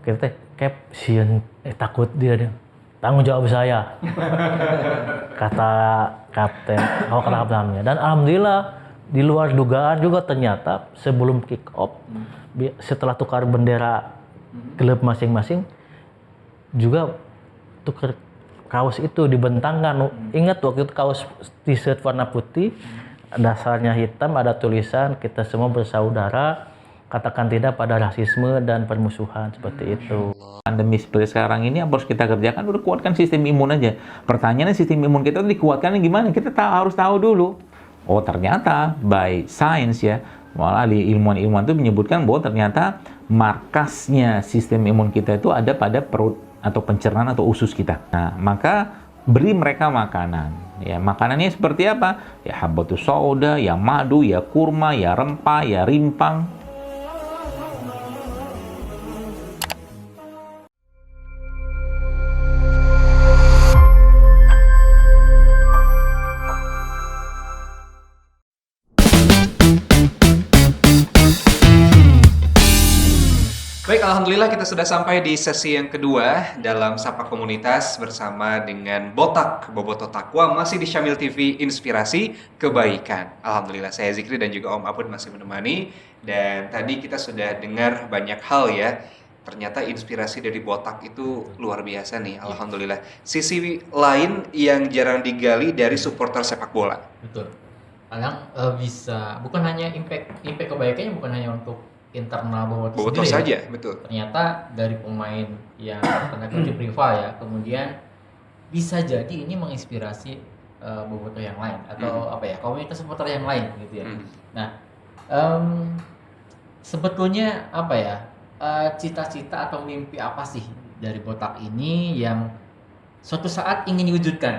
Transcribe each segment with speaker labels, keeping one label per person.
Speaker 1: kita teh kayak sieun takut dia tanggung jawab saya kata kapten kaptennya. Dan alhamdulillah di luar dugaan juga ternyata sebelum kick off setelah tukar bendera klub masing-masing juga tukar kaos itu dibentangkan. Ingat waktu itu kaos t-shirt warna putih, dasarnya hitam, ada tulisan kita semua bersaudara, katakan tidak pada rasisme dan permusuhan, seperti itu.
Speaker 2: Pandemi seperti sekarang ini yang harus kita kerjakan udah kuatkan sistem imun aja. Pertanyaannya sistem imun kita itu dikuatkan gimana? Kita harus tahu dulu. Oh ternyata by science ya, malah di ilmuwan-ilmuwan itu menyebutkan bahwa ternyata markasnya sistem imun kita itu ada pada perut atau pencernaan atau usus kita. Nah, maka beri mereka makanan. Ya, makanannya seperti apa? Ya habatus sauda, ya madu, ya kurma, ya rempah, ya rimpang.
Speaker 3: Baik, alhamdulillah kita sudah sampai di sesi yang kedua dalam Sapa Komunitas bersama dengan Botak, Bobotoh Takwa, masih di Syamil TV Inspirasi Kebaikan. Alhamdulillah saya Zikri dan juga Om Apun masih menemani. Dan tadi kita sudah dengar banyak hal ya. Ternyata inspirasi dari Botak itu luar biasa nih, alhamdulillah. Sisi lain yang jarang digali dari supporter sepak bola.
Speaker 4: Betul. Kadang bisa bukan hanya impact kebaikannya bukan hanya untuk internal
Speaker 3: Bobotoh
Speaker 4: sendiri
Speaker 3: saja,
Speaker 4: ya.
Speaker 3: betul.
Speaker 4: Ternyata dari pemain yang tanda kutip rival ya, kemudian bisa jadi ini menginspirasi Bobotoh yang lain atau apa ya, komunitas supporter yang lain gitu ya. Nah, sebetulnya apa ya, cita-cita atau mimpi apa sih dari Botak ini yang suatu saat ingin diwujudkan?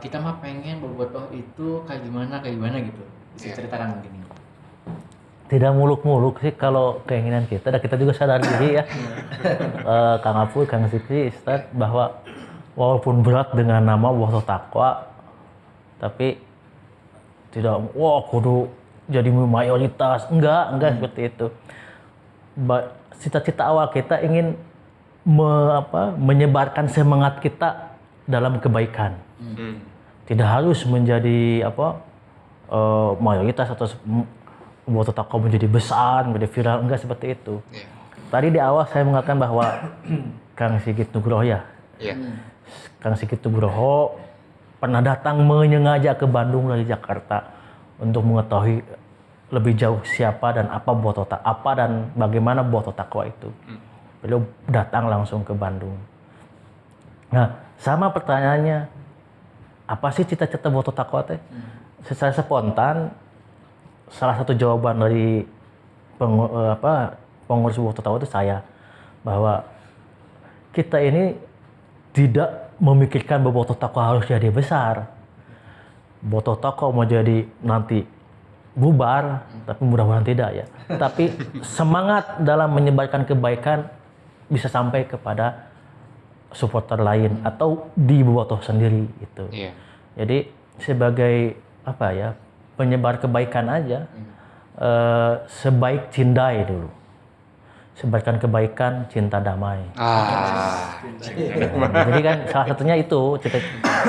Speaker 4: Kita mah pengen Bobotoh itu kayak gimana gitu. Bisa ceritakan mungkin ini.
Speaker 1: Tidak muluk-muluk sih kalau keinginan kita, dan kita juga sadar diri ya, Kang Apul, Kang Zikri, Ustaz, bahwa walaupun berat dengan nama Bobotoh Takwa, tapi tidak, wah kudu jadi mayoritas, enggak seperti itu. Cita-cita awal kita ingin menyebarkan semangat kita dalam kebaikan. Tidak harus menjadi mayoritas atau Bobotoh Takwa menjadi besar, menjadi viral, enggak seperti itu. Tadi di awal saya mengatakan bahwa Kang Sigit Nugroho ya. Kang Sigit Nugroho pernah datang menyengaja ke Bandung dari Jakarta untuk mengetahui lebih jauh siapa dan apa Bobotoh Takwa, apa dan bagaimana Bobotoh Takwa itu. Beliau datang langsung ke Bandung. Nah, sama pertanyaannya, apa sih cita-cita Bobotoh Takwa teh? Secara spontan, salah satu jawaban dari pengurus Bobotoh Takwa itu saya, bahwa kita ini tidak memikirkan Bobotoh Takwa harus jadi besar. Bobotoh Takwa mau jadi nanti bubar, tapi mudah-mudahan tidak ya. Tapi semangat dalam menyebarkan kebaikan bisa sampai kepada supporter lain atau di Bobotoh sendiri itu. Jadi sebagai penyebar kebaikan aja, sebaik cindai dulu. Sebarkan kebaikan, cinta damai. Jadi kan salah satunya itu,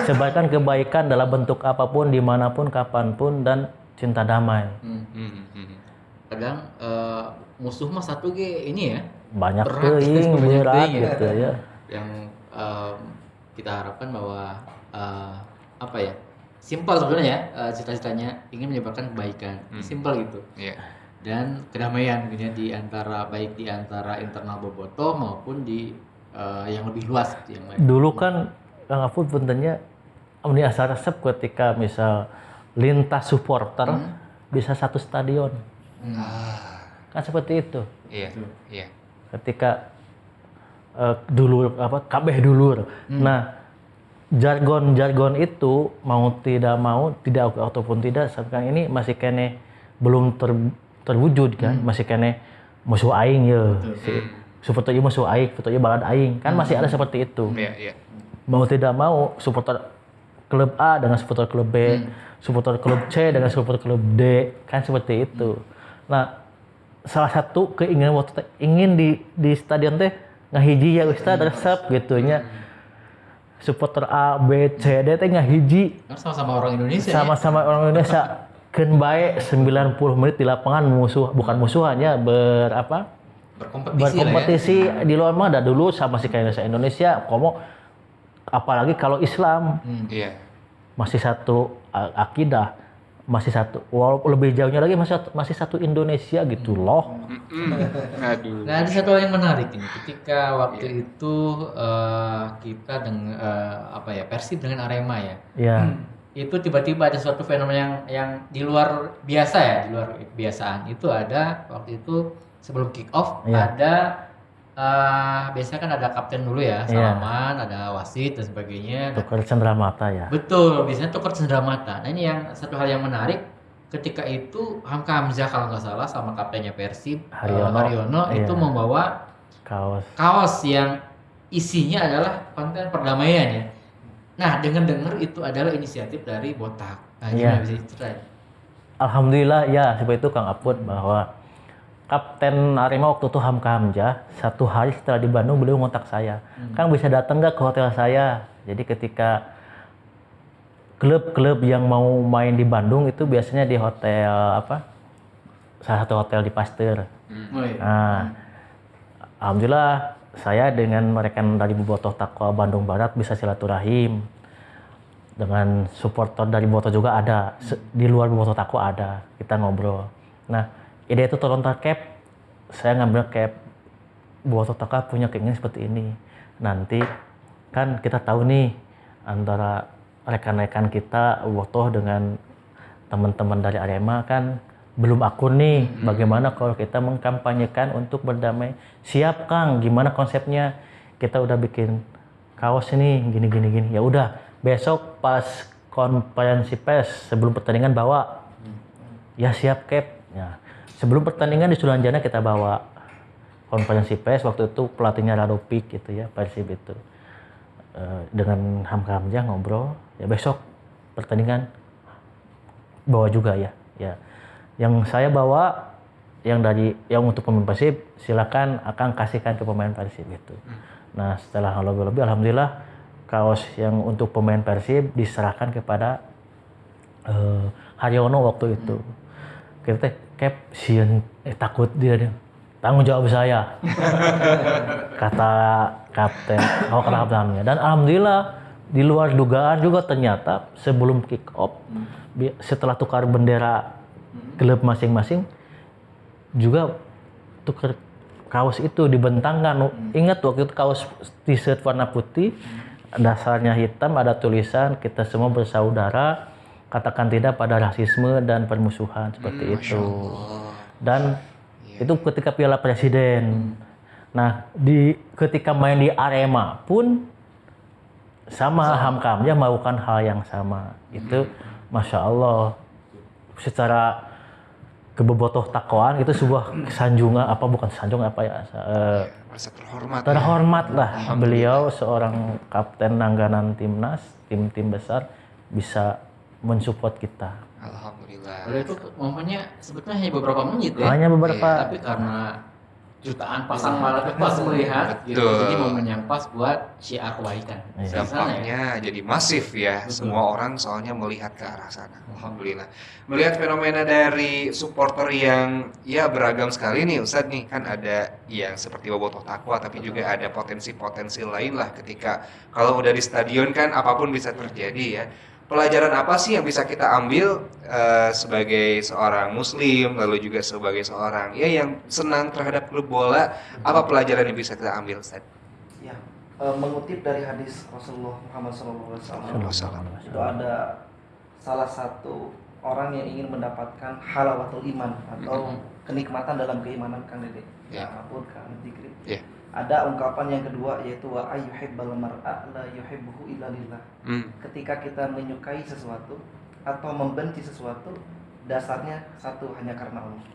Speaker 1: sebarkan kebaikan dalam bentuk apapun, dimanapun, kapanpun, dan cinta damai.
Speaker 4: Kadang musuh mah satu ini ya.
Speaker 1: Banyak berat gitu ya.
Speaker 4: Yang kita harapkan bahwa simpel sebenarnya cita-citanya ingin menyebarkan kebaikan, simpel gitu. Dan kedamaian gitu ya, di antara internal Bobotoh maupun di yang lebih luas gitu, yang lain.
Speaker 1: Dulu kan Kang Afud puntennya ini asa resep ketika misal lintas supporter bisa satu stadion. Kan seperti itu. Ketika dulur kabeh dulur. Nah, jargon itu mau tidak ataupun tidak sekarang ini masih kene belum terwujud kan, masih kene musuh aing ya, supporter ieu musuh aing, supporter ieu balad aing, kan masih ada seperti itu. Mau tidak mau supporter klub A dengan supporter klub B, supporter klub C dengan supporter klub D, kan seperti itu. Nah, salah satu keinginan waktu ingin di stadion teh ngahiji ya Ustaz resep gitunya. Supporter A, B, C, D teh ngahiji.
Speaker 4: Sama-sama orang Indonesia.
Speaker 1: Sama-sama orang Indonesia. Keun bae 90 menit di lapangan bukan musuhannya berkompetisi
Speaker 4: lah ya.
Speaker 1: di luar mah ada dulu sama si kayak Indonesia komo apalagi kalau Islam.
Speaker 3: Iya.
Speaker 1: Masih satu akidah, masih satu walaupun lebih jauhnya lagi masih satu Indonesia gitu loh.
Speaker 3: Aduh.
Speaker 4: Nah, ada satu hal yang menarik ini. Ketika waktu itu kita dengan Persib dengan Arema ya.
Speaker 1: Iya.
Speaker 4: Itu tiba-tiba ada suatu fenomena yang di luar biasa ya, di luar kebiasaan. Itu ada waktu itu sebelum kick off ada biasanya kan ada kapten dulu ya, salaman, ada wasit dan sebagainya.
Speaker 1: Tukar cenderamata ya.
Speaker 4: Betul, biasanya tukar cenderamata. Nah, ini yang satu hal yang menarik. Ketika itu Hamka Hamzah kalau nggak salah sama kaptennya Persib Haryono itu membawa kaos yang isinya adalah konten perdamaian ya. Nah, dengar itu adalah inisiatif dari Botak. Nah, gimana bisa diceritain?
Speaker 1: Alhamdulillah ya, seperti itu Kang Apud bahwa Kapten Arema waktu itu Hamka Hamzah, 1 hari setelah di Bandung beliau ngontak saya. Kang bisa datang nggak ke hotel saya? Jadi ketika klub-klub yang mau main di Bandung itu biasanya di hotel salah satu hotel di Pasteur. Nah, alhamdulillah saya dengan mereka dari Bobotoh Takwa Bandung Barat bisa silaturahim. Dengan supporter dari Bobotoh juga ada, di luar Bobotoh Takwa ada, kita ngobrol. Nah, ide itu terlontar cap, saya ngambil cap Bobotoh Takwa punya keinginan seperti ini. Nanti kan kita tahu nih antara rekan-rekan kita Bobotoh dengan teman-teman dari Arema kan belum akur nih. Bagaimana kalau kita mengkampanyekan untuk berdamai? Siap Kang, gimana konsepnya? Kita udah bikin kaos ini gini. Ya udah, besok pas konferensi pers sebelum pertandingan bawa. Ya siap Cap. Ya. Sebelum pertandingan di Sulanjana kita bawa konferensi pers, waktu itu pelatihnya Radopik gitu ya, Persib itu. Dengan Hamka Hamzah ngobrol, ya besok pertandingan bawa juga ya. Yang saya bawa yang untuk pemain Persib silakan akan kasihkan ke pemain Persib gitu. Nah, setelah lobby alhamdulillah kaos yang untuk pemain Persib diserahkan kepada Haryono waktu itu. Kita Cap sieun takut dia tanggung jawab saya. Kata kapten Hamzah. Dan alhamdulillah di luar dugaan juga ternyata sebelum kick off setelah tukar bendera klub masing-masing juga tukar kaos itu dibentangkan. Ingat waktu itu kaos t-shirt warna putih, dasarnya hitam, ada tulisan kita semua bersaudara, katakan tidak pada rasisme dan permusuhan seperti itu. Dan itu ketika Piala Presiden. Nah, ketika main di Arema pun sama Hamka Hamzah melakukan hal yang sama. Itu Masya Allah secara kebobotoh takwaan itu sebuah sanjungan
Speaker 3: Rasa terhormat.
Speaker 1: Terhormat lah beliau seorang kapten langganan timnas, tim besar bisa mensupport kita.
Speaker 3: Alhamdulillah.
Speaker 4: Padahal itu momennya sebetulnya hanya beberapa menit ya.
Speaker 1: Hanya beberapa.
Speaker 4: Tapi karena jutaan pasang mata pas melihat gitu, jadi momen yang pas buat syiar kebaikan.
Speaker 3: Dampaknya jadi masif ya. Semua orang soalnya melihat ke arah sana. Alhamdulillah. Melihat fenomena dari supporter yang ya beragam sekali nih Ustadz nih, kan ada yang seperti Bobotoh Takwa tapi juga ada potensi-potensi lain lah ketika kalau udah di stadion kan apapun bisa terjadi ya. Pelajaran apa sih yang bisa kita ambil sebagai seorang muslim, lalu juga sebagai seorang yang senang terhadap klub bola, apa pelajaran yang bisa kita ambil, Ustaz?
Speaker 5: Ya, mengutip dari hadis Rasulullah Muhammad SAW, itu ada salah satu orang yang ingin mendapatkan halawatul iman atau kenikmatan dalam keimanan, Kang Dede. Apapun Kang Dikri. Ada ungkapan yang kedua yaitu wa ayyuhibbal mar'a la yuhibbuhu illa lillah. Ketika kita menyukai sesuatu atau membenci sesuatu, dasarnya satu, hanya karena Allah.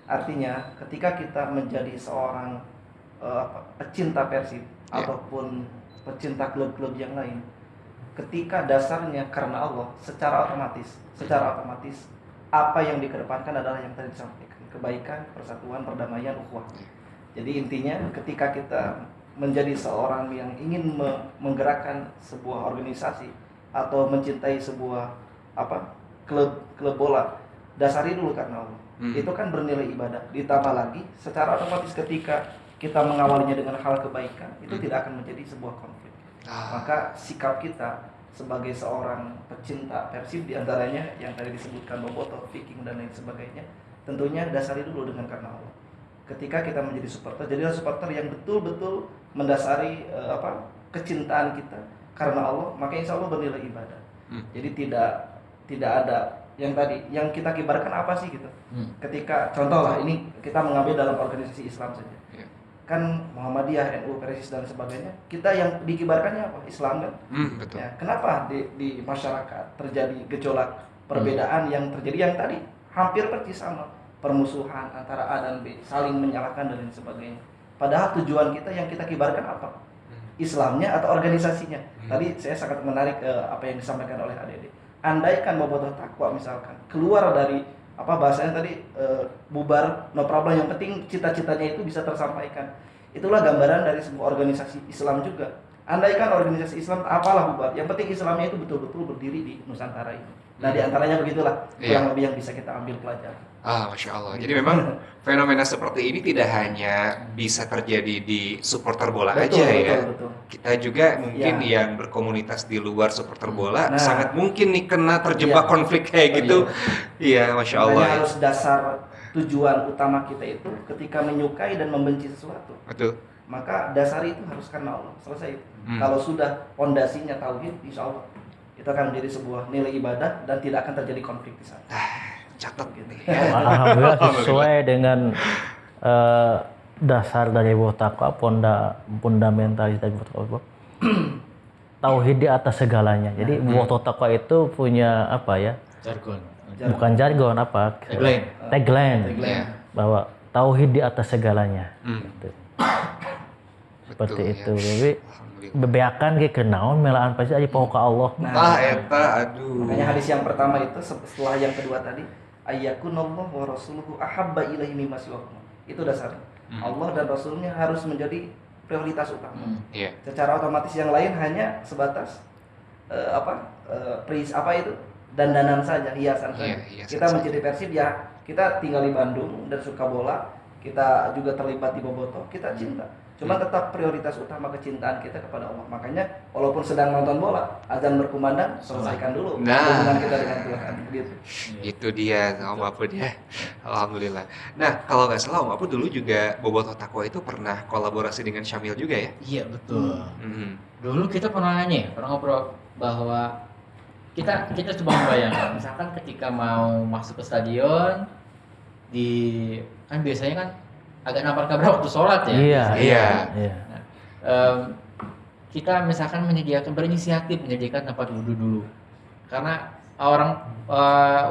Speaker 5: Artinya ketika kita menjadi seorang pecinta Persib ataupun pecinta klub-klub yang lain, ketika dasarnya karena Allah, secara otomatis apa yang dikedepankan adalah yang tadi disampaikan, kebaikan, persatuan, perdamaian, ukhuwah. Jadi intinya ketika kita menjadi seorang yang ingin menggerakkan sebuah organisasi atau mencintai sebuah klub bola, dasari dulu karena Allah. Itu kan bernilai ibadah. Ditambah lagi secara otomatis ketika kita mengawalinya dengan hal kebaikan, itu tidak akan menjadi sebuah konflik. Maka sikap kita sebagai seorang pecinta Persib diantaranya yang tadi disebutkan Bobotoh, Viking dan lain sebagainya, tentunya dasari dulu dengan karena Allah. Ketika kita menjadi supporter, jadilah supporter yang betul-betul mendasari kecintaan kita karena Allah, maka insya Allah bernilai ibadah. Jadi tidak ada yang tadi yang kita kibarkan apa sih gitu. Ketika contoh lah, ini kita mengambil dalam organisasi Islam saja. Kan Muhammadiyah, NU, Persis dan sebagainya, kita yang dikibarkannya apa? Islam kan.
Speaker 3: Betul.
Speaker 5: Ya, kenapa di masyarakat terjadi gejolak perbedaan yang terjadi yang tadi hampir persis sama, permusuhan antara A dan B, saling menyalahkan dan lain sebagainya. Padahal tujuan kita yang kita kibarkan apa? Islamnya atau organisasinya. Tadi saya sangat menarik apa yang disampaikan oleh ADD. Andaikan Bobotoh Takwa misalkan keluar dari bahasanya tadi bubar no problem, yang penting cita-citanya itu bisa tersampaikan. Itulah gambaran dari sebuah organisasi Islam juga. Andaikan organisasi Islam apalah bubar, yang penting Islamnya itu betul-betul berdiri di Nusantara ini. Nah diantaranya begitulah kurang lebih yang bisa kita ambil pelajaran.
Speaker 3: Masya Allah. Jadi memang fenomena seperti ini tidak hanya bisa terjadi di supporter bola aja ya.
Speaker 5: Betul.
Speaker 3: Kita juga mungkin yang berkomunitas di luar supporter bola sangat mungkin nih kena terjebak konflik kayak gitu. Iya, Masya Allah.
Speaker 5: Makanya harus dasar tujuan utama kita itu ketika menyukai dan membenci sesuatu.
Speaker 3: Betul.
Speaker 5: Maka dasari itu harus karena Allah. Selesai. Kalau sudah pondasinya tauhid, insya Allah itu akan menjadi sebuah nilai ibadah dan tidak akan terjadi konflik di sana.
Speaker 3: Catat gitu.
Speaker 1: Alhamdulillah sesuai dengan dasar dari Bobotoh Takwa, fundamentalis dari Bobotoh Takwa. Tauhid di atas segalanya. Jadi Bobotoh Takwa itu punya
Speaker 4: Jargon.
Speaker 1: Bukan jargon, tagline. Bahwa tauhid di atas segalanya. Gitu. Seperti itu. Jadi bebeakan ke kenaon melaan pasti aja poho ka Allah.
Speaker 5: Makanya hadis yang pertama itu setelah yang kedua tadi, ayyakunallahu wa rasuluhu ahabba ilaihi mimma siwakum. Itu dasarnya. Allah dan Rasulnya harus menjadi prioritas utama. Secara otomatis yang lain hanya sebatas dandanan saja, hiasan saja. Kita menjadi Persib ya, kita tinggal di Bandung dan suka bola, kita juga terlibat di Bobotoh, kita cinta. Cuma tetap prioritas utama kecintaan kita kepada Allah. Makanya walaupun sedang nonton bola, azan berkumandang, selesaikan dulu hubungan kita dengan Tuhan. Gitu.
Speaker 3: Itu dia Om Apud ya. Alhamdulillah. Nah, kalau nggak salah Om Apud dulu juga Bobotoh Takwa itu pernah kolaborasi dengan Syamil juga ya?
Speaker 4: Iya betul. Dulu kita pernah ngobrol bahwa kita coba membayangkan, misalkan ketika mau masuk ke stadion kan biasanya kan agak nabrak-nabrak waktu sholat ya.
Speaker 3: Iya.
Speaker 4: Nah, kita misalkan berinisiatif menyediakan tempat wudhu dulu, karena orang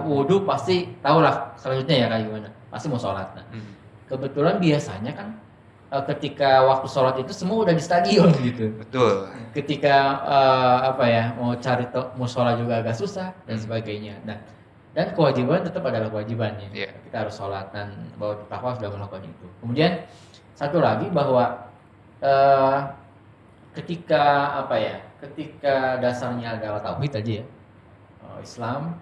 Speaker 4: wudhu pasti tahulah selanjutnya ya kayak gimana, pasti mau sholat. Nah, kebetulan biasanya kan ketika waktu sholat itu semua udah di stadion gitu.
Speaker 3: Betul.
Speaker 4: Ketika mau cari musola juga agak susah dan sebagainya. Dan kewajiban tetap adalah kewajibannya. Kita harus sholat dan Bobotoh Takwa sudah melakukan itu. Kemudian satu lagi bahwa ketika dasarnya adalah tauhid tadi ya, Islam,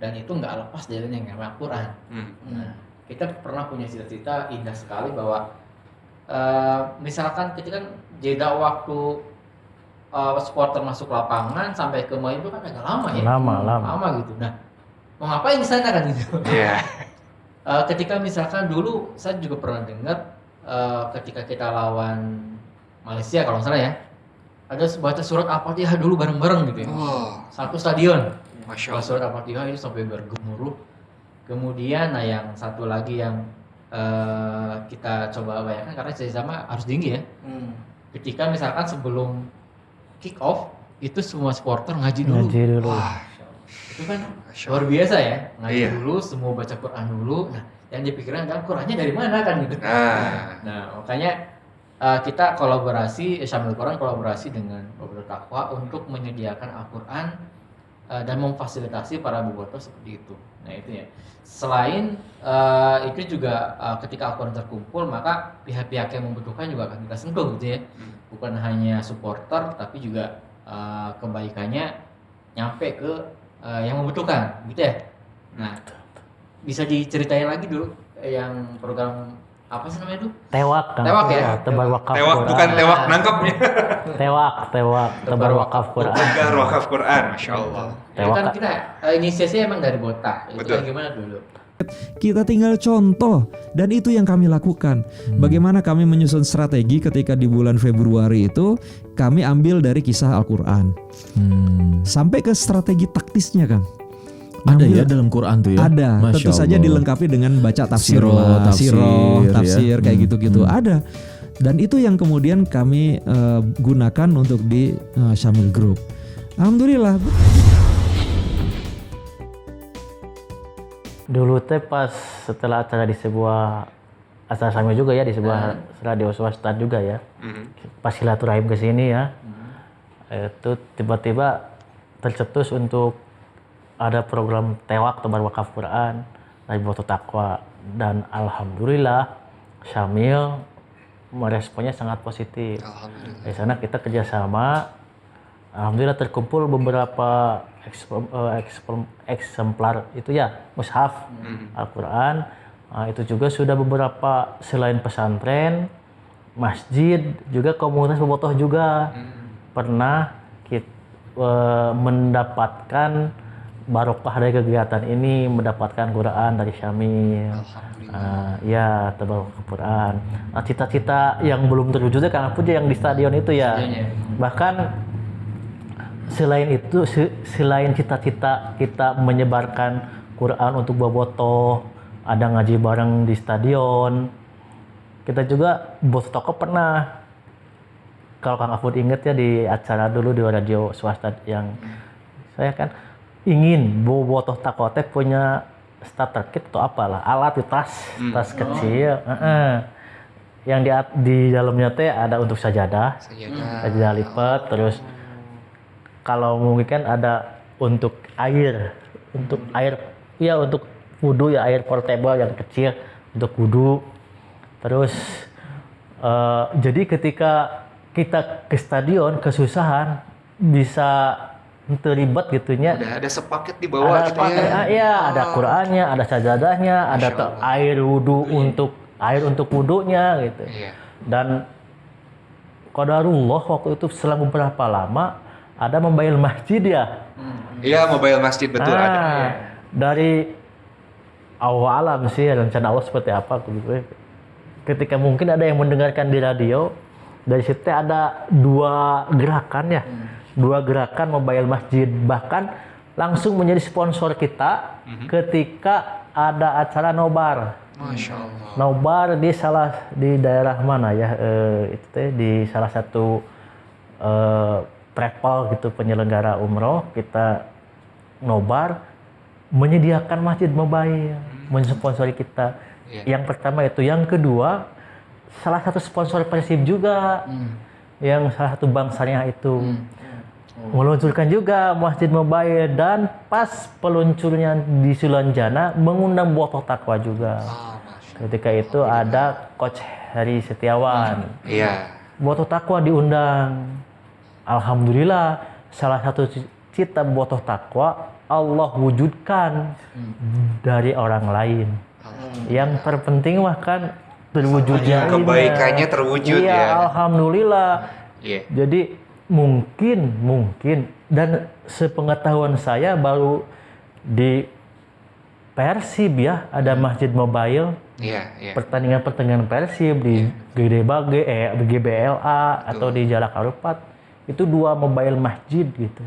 Speaker 4: dan itu nggak lepas dari yang namanya Al-Quran. Nah, kita pernah punya cita-cita indah sekali bahwa misalkan ketika jeda waktu supporter masuk lapangan sampai ke main itu kan agak lama ya. Lama gitu. Nah, mau ngapain di sana kan gitu.
Speaker 3: Iya.
Speaker 4: Ketika misalkan dulu saya juga pernah dengar ketika kita lawan Malaysia kalau nggak salah ya, ada baca surat Al-Fatihah dulu bareng-bareng gitu ya. Satu stadion.
Speaker 3: Masya Allah.
Speaker 4: Surat Al-Fatihah itu sampai bergemuruh. Kemudian yang satu lagi yang kita coba bayangkan karena sama harus tinggi ya. Ketika misalkan sebelum kick off itu semua supporter ngaji dulu. Itu kan luar biasa ya, ngaji dulu, semua baca Quran dulu. Nah, yang dipikirkan adalah Qurannya dari mana kan gitu. Nah, makanya kita kolaborasi, Syamil Quran kolaborasi dengan Bobotoh Takwa untuk menyediakan Al-Quran dan memfasilitasi para bobotoh seperti itu. Nah itu ya. Selain itu juga ketika Al-Quran terkumpul, maka pihak-pihak yang membutuhkan juga akan kita sentuh gitu ya. Bukan hanya supporter, tapi juga kebaikannya nyampe ke yang membutuhkan gitu ya. Nah, bisa diceritain lagi dulu yang program apa sih namanya itu?
Speaker 1: Tewak kan.
Speaker 4: Tewak ya?
Speaker 1: Tebar wakaf
Speaker 3: Tewak
Speaker 1: Quran.
Speaker 3: bukan tewak nangkapnya.
Speaker 1: Tewak, tebar wakaf Quran.
Speaker 3: Tebar wakaf Quran, Masya Allah.
Speaker 4: Ya kan kita inisiasinya emang dari Botak. Itu
Speaker 3: Betul.
Speaker 4: gimana dulu?
Speaker 6: Kita tinggal contoh, dan itu yang kami lakukan. Bagaimana kami menyusun strategi ketika di bulan Februari itu kami ambil dari kisah Al-Quran sampai ke strategi taktisnya, Kang.
Speaker 7: Ada
Speaker 6: Ambil-
Speaker 7: ya dalam Quran tuh ya?
Speaker 6: Ada,
Speaker 7: Masya
Speaker 6: tentu saja
Speaker 7: Allah.
Speaker 6: dilengkapi dengan baca tafsir,
Speaker 7: Siroh,
Speaker 6: lah,
Speaker 7: tafsir,
Speaker 6: siroh,
Speaker 7: ya.
Speaker 6: tafsir kayak gitu-gitu. Ada, dan itu yang kemudian kami gunakan untuk di Syamil Group. Alhamdulillah.
Speaker 1: Dulu teh pas setelah acara di sebuah acara Syamil juga ya, di sebuah radio swasta juga ya. Pas silaturahim ke sini ya. Itu tiba-tiba tercetus untuk ada program tewak tebar wakaf Quran dari Boto Takwa, dan alhamdulillah Syamil meresponnya sangat positif.
Speaker 3: Alhamdulillah.
Speaker 1: Di sana kita kerjasama, alhamdulillah terkumpul beberapa eksemplar itu ya, mushaf Al-Quran. Nah, itu juga sudah beberapa, selain pesantren, masjid, juga komunitas bobotoh juga pernah mendapatkan barokah dari kegiatan ini, mendapatkan Quran dari Syamil. Ya, tebar Quran. Nah, cita-cita yang belum terwujudnya karena puja yang di stadion itu ya. Bahkan selain itu, selain cita-cita kita menyebarkan Quran untuk bobotoh, ada ngaji bareng di stadion. Kita juga Boto Takwa pernah, kalau Kang Afud inget ya, di acara dulu di radio swasta yang saya kan ingin Boto Takwa teh punya starter kit atau apalah, alat di tas kecil, yang di dalamnya teh ada untuk sajadah lipat, terus kalau mungkin kan ada untuk air ya, untuk wudhu ya, air portable yang kecil untuk wudhu. Terus jadi ketika kita ke stadion kesusahan bisa terlibat gitunya.
Speaker 3: Ada sepaket di bawah gitu ya.
Speaker 1: Iya, ada Qurannya, ada sajadahnya, ada air wudhu untuk wudhunya gitu.
Speaker 3: Iya.
Speaker 1: Dan qadarullah waktu itu selang beberapa lama ada mobile masjid ya.
Speaker 3: Iya, mobile masjid betul ada.
Speaker 1: Dari awal alam sih rencana Allah seperti apa gitu. Ketika mungkin ada yang mendengarkan di radio, dari situ ada dua gerakan mobile masjid, bahkan langsung menjadi sponsor kita ketika ada acara nobar.
Speaker 3: Masya Allah.
Speaker 1: Nobar di daerah mana ya, itu teh di salah satu travel gitu, penyelenggara umroh, kita nobar menyediakan masjid mobile, mensponsori kita. Yang pertama itu, yang kedua salah satu sponsor Persib juga, yang salah satu bank syariah itu meluncurkan juga masjid mobile, dan pas peluncurnya di Sulanjana mengundang Boto Takwa juga. Ketika itu ada Coach Heri Setiawan.
Speaker 3: Iya.
Speaker 1: Boto Takwa diundang. Alhamdulillah, salah satu cita Boto Takwa Allah wujudkan dari orang lain. Yang terpenting mah kan terwujudnya ini.
Speaker 3: Kebaikannya terwujud
Speaker 1: iya,
Speaker 3: ya.
Speaker 1: Alhamdulillah.
Speaker 3: Iya.
Speaker 1: Jadi mungkin dan sepengetahuan saya baru di Persib ya ada masjid mobile.
Speaker 3: Iya, iya.
Speaker 1: Pertandingan Persib di GBLA atau di Jalak Harupat, itu 2 mobile masjid gitu.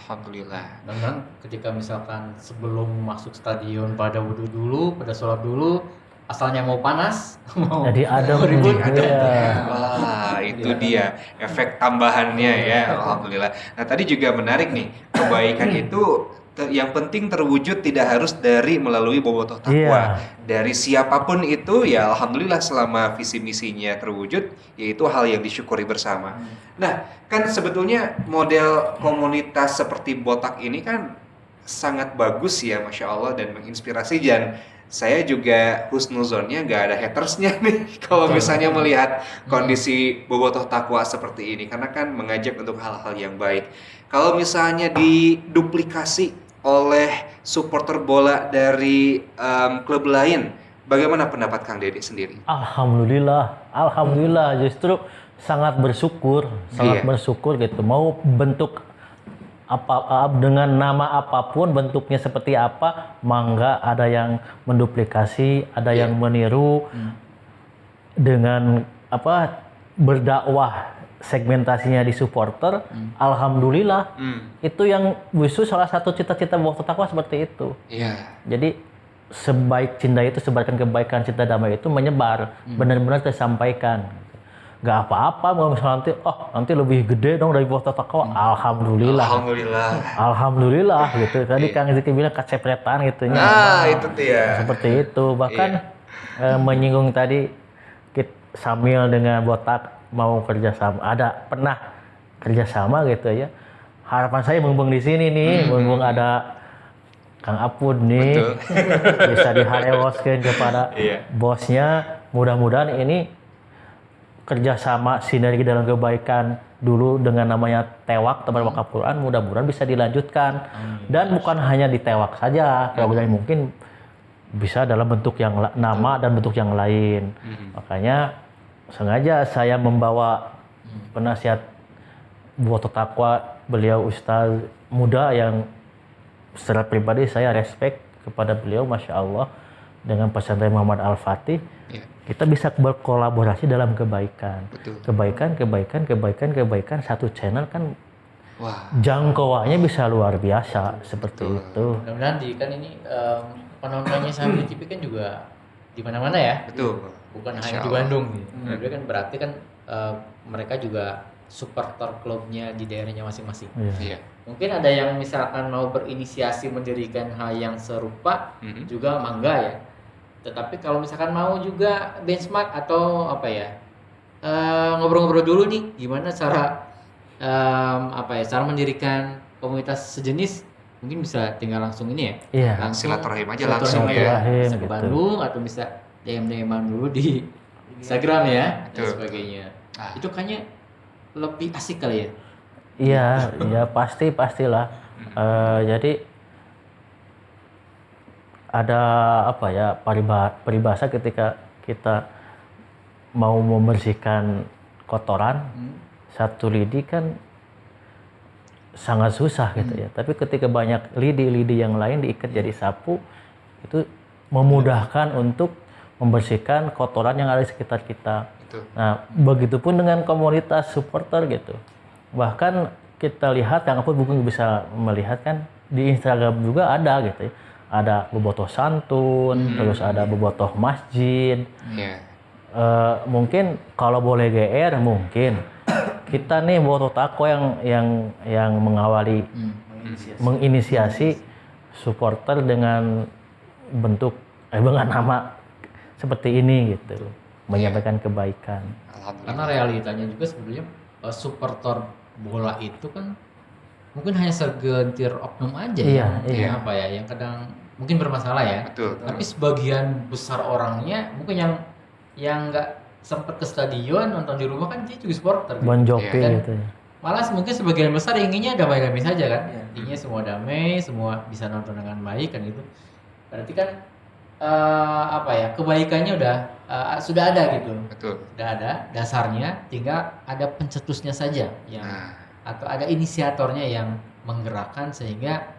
Speaker 3: Alhamdulillah.
Speaker 4: Dan kan ketika misalkan sebelum masuk stadion pada wudhu dulu, pada sholat dulu, asalnya mau panas, mau
Speaker 1: Jadi ada
Speaker 4: ribut,
Speaker 3: Wah, itu dia efek tambahannya ya. Alhamdulillah. Nah, tadi juga menarik nih, kebaikan itu yang penting terwujud tidak harus dari melalui bobotoh takwa. Dari siapapun itu ya alhamdulillah selama visi misinya terwujud, yaitu hal yang disyukuri bersama. Nah, kan sebetulnya model komunitas seperti Botak ini kan sangat bagus ya, Masya Allah, dan menginspirasi. Dan saya juga husnuzonnya nggak ada hatersnya nih kalau misalnya melihat kondisi bobotoh takwa seperti ini, karena kan mengajak untuk hal-hal yang baik. Kalau misalnya diduplikasi oleh supporter bola dari klub lain, bagaimana pendapat Kang Dede sendiri?
Speaker 1: Alhamdulillah, justru sangat bersyukur gitu. Mau bentuk apa dengan nama apapun, bentuknya seperti apa, mangga ada yang menduplikasi, ada yang meniru dengan berdakwah segmentasinya di supporter. Alhamdulillah, itu yang justru salah satu cita-cita Bobotoh Takwa seperti itu. Jadi sebaik cinta itu, sebarkan kebaikan, cinta damai itu menyebar, benar-benar tersampaikan. Gak apa-apa, mau misalnya nanti lebih gede dong dari Bobotoh Takwa. Alhamdulillah gitu. Tadi Kang Ziki bilang kecepretan gitu.
Speaker 3: Itu dia.
Speaker 1: Seperti itu. Bahkan menyinggung tadi sambil dengan Botak mau kerjasama, pernah kerjasama gitu ya. Harapan saya mumpung di sini nih, mumpung ada Kang Apud nih, bisa diharewoskeun kepada bosnya. Mudah-mudahan ini kerjasama sinergi dalam kebaikan dulu dengan namanya Tewak, teman wakaf Quran, mudah-mudahan bisa dilanjutkan. Dan bukan hanya di Tewak saja, kalau mungkin bisa dalam bentuk yang nama dan bentuk yang lain. Makanya sengaja saya membawa penasihat Bobotoh Takwa, beliau ustaz muda yang secara pribadi saya respect kepada beliau, Masya Allah, dengan pesantren Muhammad Al-Fatih. Kita bisa berkolaborasi dalam kebaikan. Kebaikan satu channel kan jangkauannya bisa luar biasa. Seperti itu.
Speaker 4: Mudah-mudahan kan ini penontonnya Syamil TV kan juga di mana-mana ya. Bukan hanya di Bandung nih. Jadi kan berarti kan mereka juga supporter klubnya di daerahnya masing-masing. Mungkin ada yang misalkan mau berinisiasi mendirikan hal yang serupa, juga mangga ya. Tetapi kalau misalkan mau juga benchmark atau ngobrol-ngobrol dulu nih gimana cara cara mendirikan komunitas sejenis, mungkin bisa tinggal langsung ini ya.
Speaker 3: Langsung silaturahim aja langsung ya.
Speaker 4: Bisa ke Bandung atau bisa DM-an dulu di Instagram ya dan sebagainya. Itu kayaknya lebih asik kali ya.
Speaker 1: Iya, pastilah. Jadi ada peribahasa ketika kita mau membersihkan kotoran, satu lidi kan sangat susah gitu ya. Tapi ketika banyak lidi-lidi yang lain diikat jadi sapu, itu memudahkan untuk membersihkan kotoran yang ada di sekitar kita. Nah, begitupun dengan komunitas supporter gitu. Bahkan kita lihat, yang aku mungkin bisa melihat kan di Instagram juga ada gitu ya. Ada bobotoh santun, terus ada bobotoh masjid. Mungkin kalau boleh GR, mungkin kita nih Bobotoh Takwa yang mengawali, menginisiasi supporter dengan bentuk dengan nama seperti ini gitu, menyampaikan kebaikan.
Speaker 4: Karena realitanya juga sebenarnya supporter bola itu kan mungkin hanya segelintir oknum aja yang kadang mungkin bermasalah ya. Tapi sebagian besar orangnya mungkin yang nggak sempat ke stadion, nonton di rumah kan dia juga supporter.
Speaker 1: Bon Jovi gitu.
Speaker 4: Malah mungkin sebagian besar inginnya damai-damai saja kan. Inginnya semua damai, semua bisa nonton dengan baik kan gitu. Berarti kan kebaikannya sudah ada gitu. Sudah ada dasarnya, tinggal ada pencetusnya saja yang atau ada inisiatornya yang menggerakkan sehingga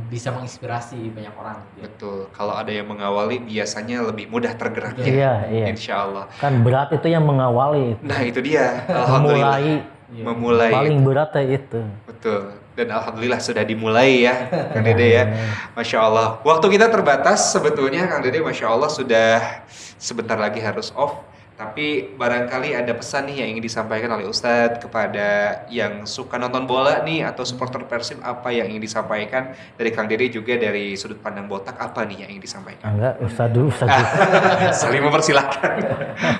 Speaker 4: bisa menginspirasi banyak orang.
Speaker 3: Betul. Kalau ada yang mengawali biasanya lebih mudah tergerak.
Speaker 1: Iya.
Speaker 3: Insya Allah.
Speaker 1: Kan berat itu yang mengawali.
Speaker 3: Nah itu dia. Alhamdulillah. Memulai.
Speaker 1: Paling berat itu.
Speaker 3: Betul. Dan alhamdulillah sudah dimulai ya, Kang Dede ya. Masya Allah. Waktu kita terbatas sebetulnya, Kang Dede. Masya Allah sudah sebentar lagi harus off. Tapi barangkali ada pesan nih yang ingin disampaikan oleh Ustadz kepada yang suka nonton bola nih atau supporter Persib, apa yang ingin disampaikan dari Kang Dede juga dari sudut pandang botak, apa nih yang ingin disampaikan?
Speaker 1: Enggak, Ustaz dulu.
Speaker 3: Saling mempersilahkan.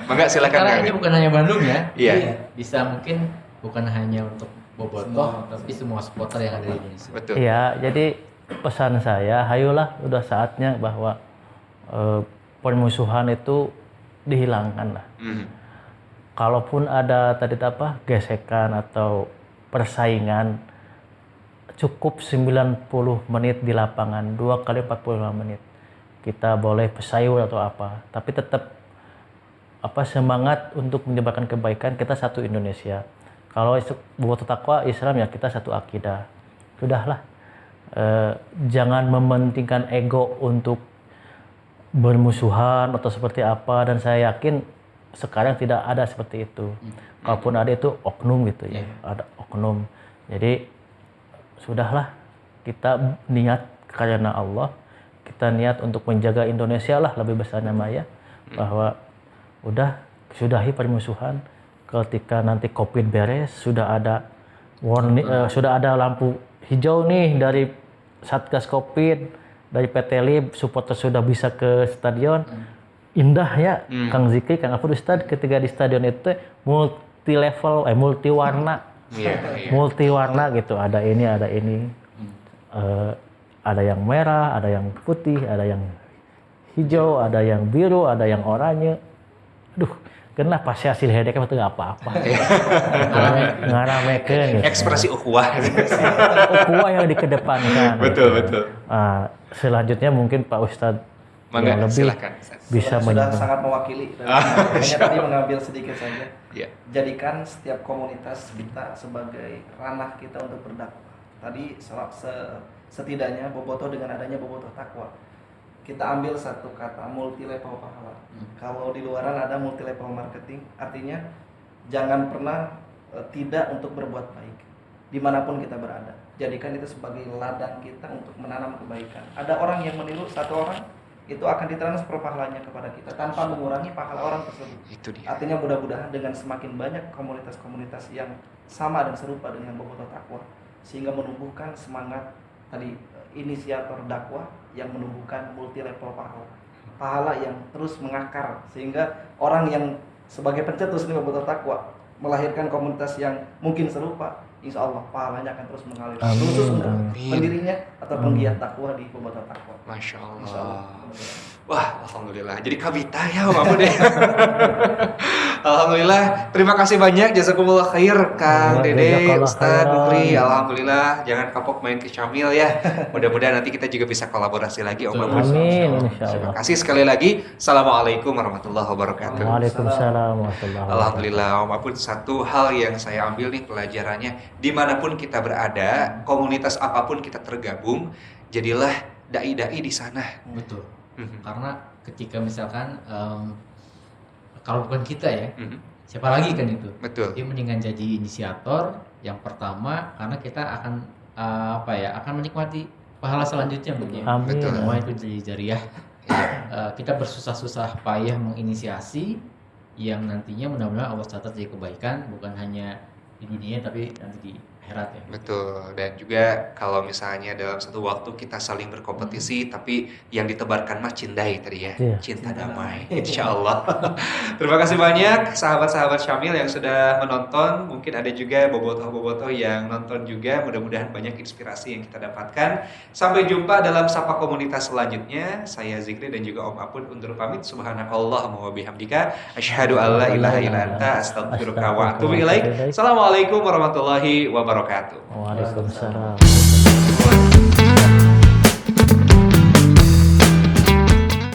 Speaker 3: Enggak, silakan
Speaker 4: Karena
Speaker 3: Kang
Speaker 4: ini
Speaker 3: Dede.
Speaker 4: bukan hanya Bandung ya.
Speaker 3: Iya.
Speaker 4: Jadi bisa mungkin bukan hanya untuk bobotoh, tapi semua supporter yang ada di Indonesia.
Speaker 3: Betul.
Speaker 1: Iya, jadi pesan saya, ayolah udah saatnya bahwa permusuhan itu dihilangkan lah. Kalaupun ada tadi gesekan atau persaingan, cukup 90 menit di lapangan, 2 kali 45 menit. Kita boleh pesaing atau apa, tapi tetap semangat untuk menyebarkan kebaikan. Kita satu Indonesia. Kalau bobotoh takwa Islam ya kita satu akidah. Sudahlah. Jangan mementingkan ego untuk bermusuhan atau seperti apa, dan saya yakin sekarang tidak ada seperti itu. Kalaupun ada itu oknum gitu ya, ada oknum. Jadi sudahlah, kita niat karena Allah, kita niat untuk menjaga Indonesia lah lebih besarnya Maya, bahwa udah sudahi permusuhan. Ketika nanti COVID beres, sudah ada warning, sudah ada lampu hijau nih dari Satgas COVID, dari PT LIB, supporter sudah bisa ke stadion. Indah ya, Kang Zikri, Kang Afur Ustad, ketika di stadion itu multi level, multi warna, multi warna gitu. Ada ini, ada yang merah, ada yang putih, ada yang hijau, ada yang biru, ada yang oranye. Aduh, kenapa pasti hasil hedek itu nggak apa-apa. Ngaramekeun gitu.
Speaker 3: Ekspresi ukhuwah.
Speaker 1: Ukhuwah yang dikedepankan.
Speaker 3: Betul.
Speaker 1: Selanjutnya mungkin Pak Ustadz
Speaker 3: Mangga,
Speaker 1: yang lebih
Speaker 3: silakan.
Speaker 1: bisa
Speaker 5: sudah
Speaker 1: menyampaikan.
Speaker 5: sangat mewakili. Hanya tadi mengambil sedikit saja.
Speaker 3: Iya.
Speaker 5: Jadikan setiap komunitas kita sebagai ranah kita untuk berdakwah. Tadi setidaknya bobotoh dengan adanya bobotoh takwa, kita ambil satu kata multi level pahala. Kalau di luaran ada multi level marketing, artinya jangan pernah tidak untuk berbuat baik dimanapun kita berada. Jadikan itu sebagai ladang kita untuk menanam kebaikan. Ada orang yang meniru satu orang, itu akan ditransfer pahalanya kepada kita tanpa mengurangi pahala orang tersebut.
Speaker 3: Itu dia.
Speaker 5: Artinya mudah-mudahan dengan semakin banyak komunitas-komunitas yang sama dan serupa dengan bobotoh takwa, sehingga menumbuhkan semangat tadi inisiator dakwah yang menumbuhkan multi level pahala yang terus mengakar, sehingga orang yang sebagai pencetus nih bobotoh takwa melahirkan komunitas yang mungkin serupa, insya Allah pahalanya akan terus mengalir khusus untuk pendirinya atau penggiat dakwah di bobotoh takwa.
Speaker 3: Masya Allah.
Speaker 5: Insya Allah.
Speaker 3: Wah, alhamdulillah. Jadi kabita ya, Om Abu deh. Alhamdulillah. Terima kasih banyak. Jazakumullah khair, Kang Dede, Ustadz Nukri. Alhamdulillah. Jangan kapok main ke Syamil ya. Mudah-mudahan nanti kita juga bisa kolaborasi lagi, Om Abu.
Speaker 1: Amin,
Speaker 3: Terima kasih sekali lagi. Assalamualaikum warahmatullahi wabarakatuh.
Speaker 1: Waalaikumsalam warahmatullahi wabarakatuh.
Speaker 3: Alhamdulillah, Om Apun, satu hal yang saya ambil nih pelajarannya, dimanapun kita berada, komunitas apapun kita tergabung, jadilah dai-dai di sana.
Speaker 4: Betul. Karena ketika misalkan kalau bukan kita ya, siapa lagi kan itu?
Speaker 3: Betul.
Speaker 4: Dia mendingan jadi inisiator yang pertama, karena kita akan akan menikmati pahala selanjutnya mungkin.
Speaker 1: Amin.
Speaker 3: Betul.
Speaker 4: Semua itu jadi jariah. Kita bersusah-susah payah menginisiasi yang nantinya mudah-mudahan Allah catat jadi kebaikan, bukan hanya di dunia tapi nanti di akhirat ya.
Speaker 3: Betul. Dan juga kalau misalnya dalam satu waktu kita saling berkompetisi, tapi yang ditebarkan mah cindai tadi ya,
Speaker 1: Iya.
Speaker 3: cinta damai, insya Allah. Terima kasih banyak sahabat-sahabat Syamil yang sudah menonton. Mungkin ada juga bobotoh-bobotoh yang nonton juga. Mudah-mudahan banyak inspirasi yang kita dapatkan. Sampai jumpa dalam Sapa Komunitas selanjutnya. Saya Zikri dan juga Om Apun undur pamit. Subhanakallahumma wa bihamdika asyhadu an la ilaha illa anta astaghfiruka wa atubu ilaik. Assalamualaikum warahmatullahi wabarakatuh.
Speaker 1: Waalaikumsalam.